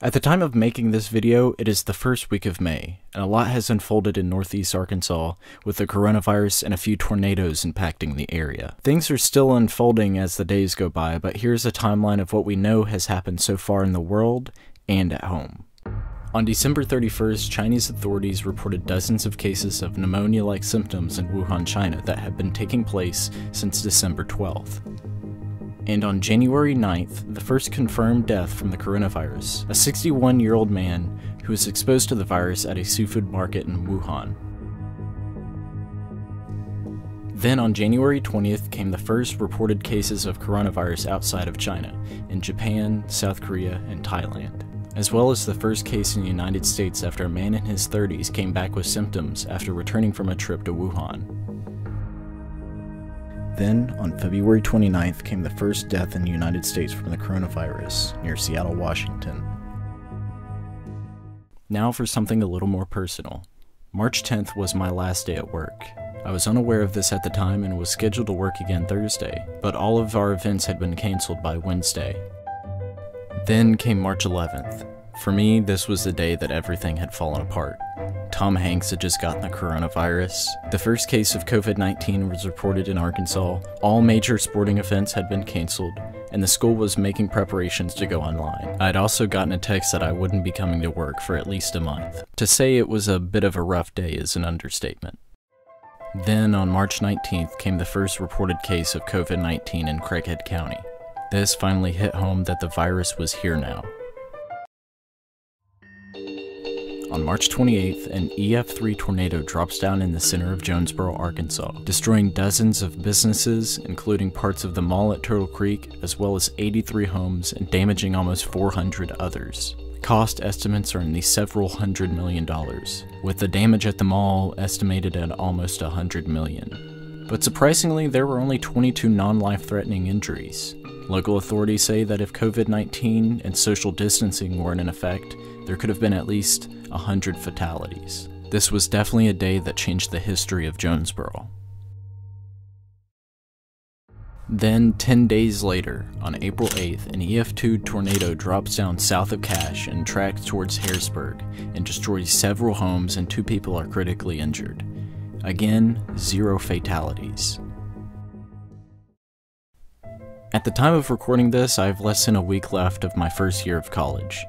At the time of making this video, it is the first week of May, and a lot has unfolded in northeast Arkansas with the coronavirus and a few tornadoes impacting the area. Things are still unfolding as the days go by, but here's a timeline of what we know has happened so far in the world and at home. On December 31st, Chinese authorities reported dozens of cases of pneumonia-like symptoms in Wuhan, China that have been taking place since December 12th. And on January 9th, the first confirmed death from the coronavirus, a 61-year-old man who was exposed to the virus at a seafood market in Wuhan. Then on January 20th came the first reported cases of coronavirus outside of China, in Japan, South Korea, and Thailand, as well as the first case in the United States after a man in his 30s came back with symptoms after returning from a trip to Wuhan. Then, on February 29th, came the first death in the United States from the coronavirus, near Seattle, Washington. Now for something a little more personal. March 10th was my last day at work. I was unaware of this at the time and was scheduled to work again Thursday, but all of our events had been canceled by Wednesday. Then came March 11th. For me, this was the day that everything had fallen apart. Tom Hanks had just gotten the coronavirus. The first case of COVID-19 was reported in Arkansas. All major sporting events had been canceled, and the school was making preparations to go online. I'd also gotten a text that I wouldn't be coming to work for at least a month. To say it was a bit of a rough day is an understatement. Then, on March 19th, came the first reported case of COVID-19 in Craighead County. This finally hit home that the virus was here now. On March 28th, an EF3 tornado drops down in the center of Jonesboro, Arkansas, destroying dozens of businesses, including parts of the mall at Turtle Creek, as well as 83 homes, and damaging almost 400 others. Cost estimates are in the several $100 million, with the damage at the mall estimated at almost $100 million. But surprisingly, there were only 22 non-life-threatening injuries. Local authorities say that if COVID-19 and social distancing weren't in effect, there could have been at least 100 fatalities. This was definitely a day that changed the history of Jonesboro. Then, 10 days later, on April 8th, an EF2 tornado drops down south of Cache and tracks towards Harrisburg and destroys several homes, and 2 people are critically injured. Again, 0 fatalities. At the time of recording this, I have less than a week left of my first year of college.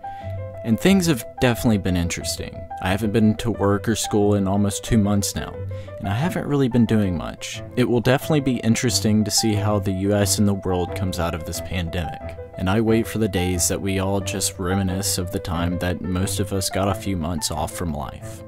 And things have definitely been interesting. I haven't been to work or school in almost 2 months now, and I haven't really been doing much. It will definitely be interesting to see how the US and the world comes out of this pandemic. And I wait for the days that we all just reminisce of the time that most of us got a few months off from life.